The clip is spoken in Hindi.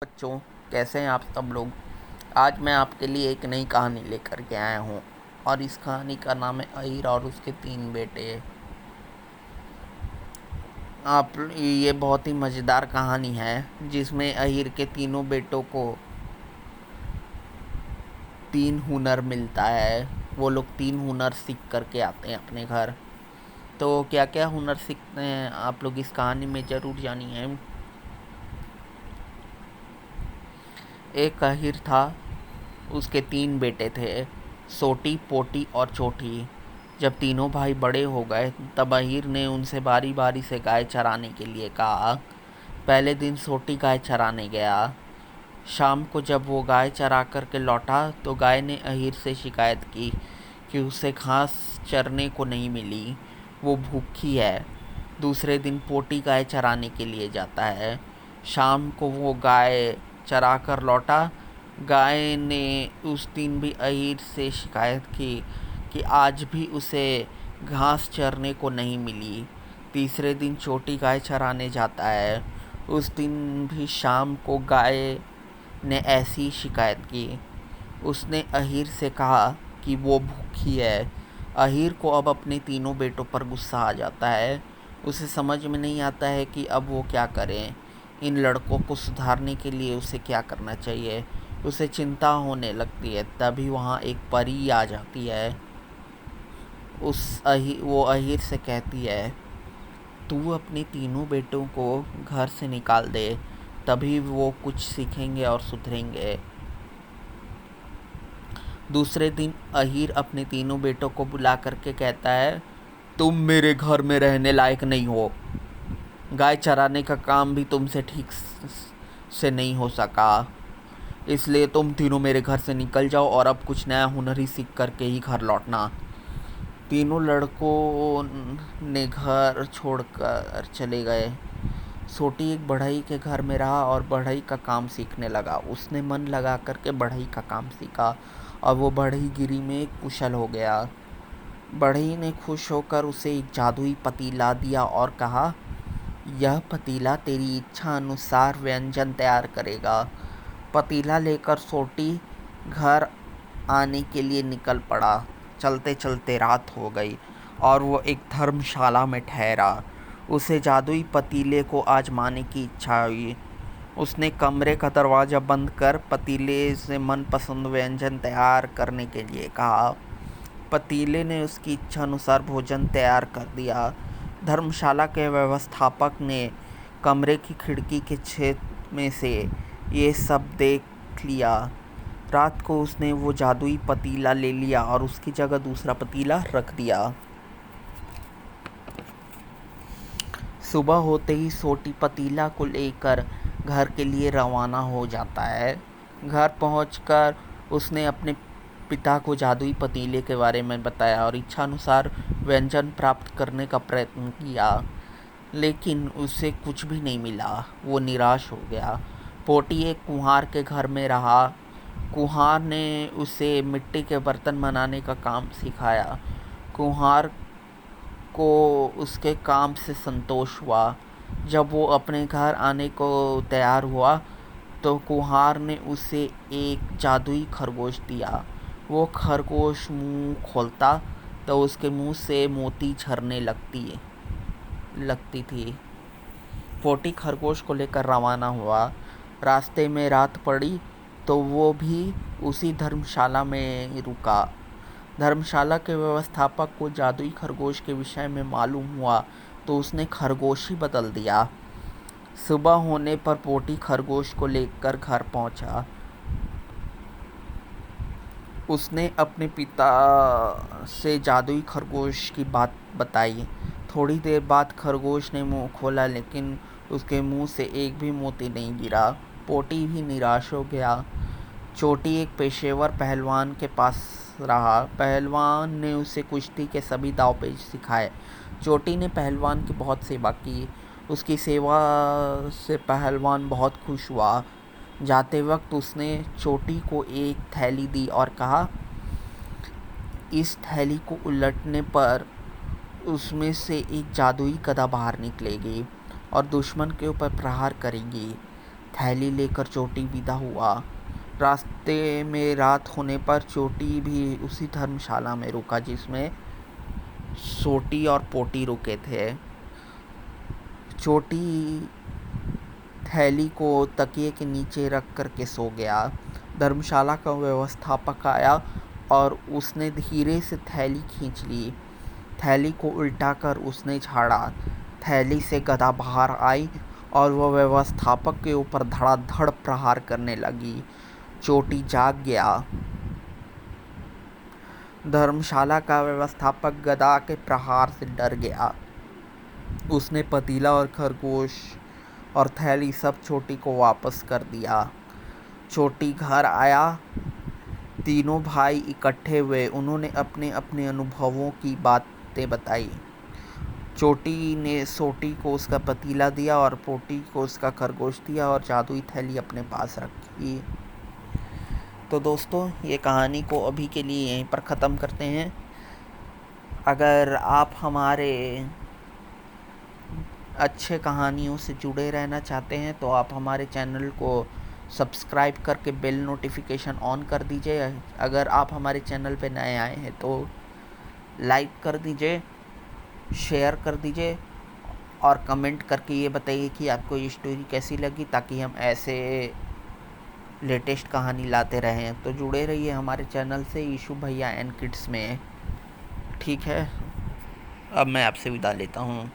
बच्चों, कैसे हैं आप सब लोग। आज मैं आपके लिए एक नई कहानी लेकर के आया हूँ और इस कहानी का नाम है अहीर और उसके 3 बेटे। आप ये बहुत ही मज़ेदार कहानी है जिसमें अहीर के तीनों बेटों को 3 हुनर मिलता है। वो लोग 3 हुनर सीख करके आते हैं अपने घर। तो क्या क्या हुनर सीखते हैं आप लोग इस कहानी में ज़रूर जानिए। एक अहीर था, उसके 3 बेटे थे, सोटी, पोटी और चोटी। जब तीनों भाई बड़े हो गए तब अहीर ने उनसे बारी बारी से गाय चराने के लिए कहा। पहले दिन सोटी गाय चराने गया। शाम को जब वो गाय चरा कर के लौटा तो गाय ने अहीर से शिकायत की कि उसे घास चरने को नहीं मिली, वो भूखी है। दूसरे दिन पोटी गाय चराने के लिए जाता है। शाम को वो गाय चरा कर लौटा। गाय ने उस दिन भी अहीर से शिकायत की कि आज भी उसे घास चरने को नहीं मिली। तीसरे दिन छोटी गाय चराने जाता है। उस दिन भी शाम को गाय ने ऐसी शिकायत की। उसने अहीर से कहा कि वो भूखी है। अहीर को अब अपने तीनों बेटों पर गुस्सा आ जाता है। उसे समझ में नहीं आता है कि अब वो क्या करें। इन लड़कों को सुधारने के लिए उसे क्या करना चाहिए। उसे चिंता होने लगती है। तभी वहाँ एक परी आ जाती है। वो अहीर से कहती है, तू अपने तीनों बेटों को घर से निकाल दे, तभी वो कुछ सीखेंगे और सुधरेंगे। दूसरे दिन अहीर अपने तीनों बेटों को बुला करके कहता है, तुम मेरे घर में रहने लायक नहीं हो। गाय चराने का काम भी तुमसे ठीक से नहीं हो सका, इसलिए तुम तीनों मेरे घर से निकल जाओ और अब कुछ नया हुनर ही सीख करके ही घर लौटना। तीनों लड़कों ने घर छोड़कर चले गए। छोटी एक बढ़ई के घर में रहा और बढ़ई का काम सीखने लगा। उसने मन लगा करके बढ़ई का काम सीखा और वो बढ़ईगिरी में कुशल हो गया। बढ़ई ने खुश होकर उसे एक जादुई पतीला दिया और कहा, यह पतीला तेरी इच्छा अनुसार व्यंजन तैयार करेगा। पतीला लेकर सोटी घर आने के लिए निकल पड़ा। चलते चलते रात हो गई और वो एक धर्मशाला में ठहरा। उसे जादुई पतीले को आजमाने की इच्छा हुई। उसने कमरे का दरवाज़ा बंद कर पतीले से मनपसंद व्यंजन तैयार करने के लिए कहा। पतीले ने उसकी इच्छा अनुसार भोजन तैयार कर दिया। धर्मशाला के व्यवस्थापक ने कमरे की खिड़की के छेद में से ये सब देख लिया। रात को उसने वो जादुई पतीला ले लिया और उसकी जगह दूसरा पतीला रख दिया। सुबह होते ही सोटी पतीला को लेकर घर के लिए रवाना हो जाता है। घर पहुंचकर उसने अपने पिता को जादुई पतीले के बारे में बताया और इच्छानुसार व्यंजन प्राप्त करने का प्रयत्न किया, लेकिन उसे कुछ भी नहीं मिला। वो निराश हो गया। पोटी एक कुम्हार के घर में रहा। कुम्हार ने उसे मिट्टी के बर्तन बनाने का काम सिखाया। कुम्हार को उसके काम से संतोष हुआ। जब वो अपने घर आने को तैयार हुआ तो कुम्हार ने उसे एक जादुई खरगोश दिया। वो खरगोश मुंह खोलता तो उसके मुंह से मोती झरने लगती थी। पोटी खरगोश को लेकर रवाना हुआ। रास्ते में रात पड़ी तो वो भी उसी धर्मशाला में रुका। धर्मशाला के व्यवस्थापक को जादुई खरगोश के विषय में मालूम हुआ तो उसने खरगोश ही बदल दिया। सुबह होने पर पोटी खरगोश को लेकर घर पहुंचा। उसने अपने पिता से जादुई खरगोश की बात बताई। थोड़ी देर बाद खरगोश ने मुंह खोला, लेकिन उसके मुंह से एक भी मोती नहीं गिरा। पोटी भी निराश हो गया। चोटी एक पेशेवर पहलवान के पास रहा। पहलवान ने उसे कुश्ती के सभी दांवपेच सिखाए। चोटी ने पहलवान की बहुत सेवा की। उसकी सेवा से पहलवान बहुत खुश हुआ। जाते वक्त उसने चोटी को एक थैली दी और कहा, इस थैली को उलटने पर उसमें से एक जादुई गदा बाहर निकलेगी और दुश्मन के ऊपर प्रहार करेगी। थैली लेकर चोटी विदा हुआ। रास्ते में रात होने पर चोटी भी उसी धर्मशाला में रुका जिसमें सोटी और पोटी रुके थे। चोटी थैली को तकिए के नीचे रख कर के सो गया। धर्मशाला का व्यवस्थापक आया और उसने धीरे से थैली खींच ली। थैली को उल्टा कर उसने झाड़ा। थैली से गदा बाहर आई और वह व्यवस्थापक के ऊपर धड़ाधड़ प्रहार करने लगी। चोटी जाग गया। धर्मशाला का व्यवस्थापक गदा के प्रहार से डर गया। उसने पतीला और खरगोश और थैली सब चोटी को वापस कर दिया। चोटी घर आया। तीनों भाई इकट्ठे हुए। उन्होंने अपने अपने अनुभवों की बातें बताई। चोटी ने सोटी को उसका पतीला दिया और पोटी को उसका खरगोश दिया और जादुई थैली अपने पास रखी। तो दोस्तों, ये कहानी को अभी के लिए यहीं पर ख़त्म करते हैं। अगर आप हमारे अच्छे कहानियों से जुड़े रहना चाहते हैं तो आप हमारे चैनल को सब्सक्राइब करके बेल नोटिफिकेशन ऑन कर दीजिए। अगर आप हमारे चैनल पे नए आए हैं तो लाइक कर दीजिए, शेयर कर दीजिए और कमेंट करके ये बताइए कि आपको ये स्टोरी कैसी लगी, ताकि हम ऐसे लेटेस्ट कहानी लाते रहें। तो जुड़े रहिए हमारे चैनल से ईशु भैया एंड किड्स में। ठीक है, अब मैं आपसे विदा लेता हूँ।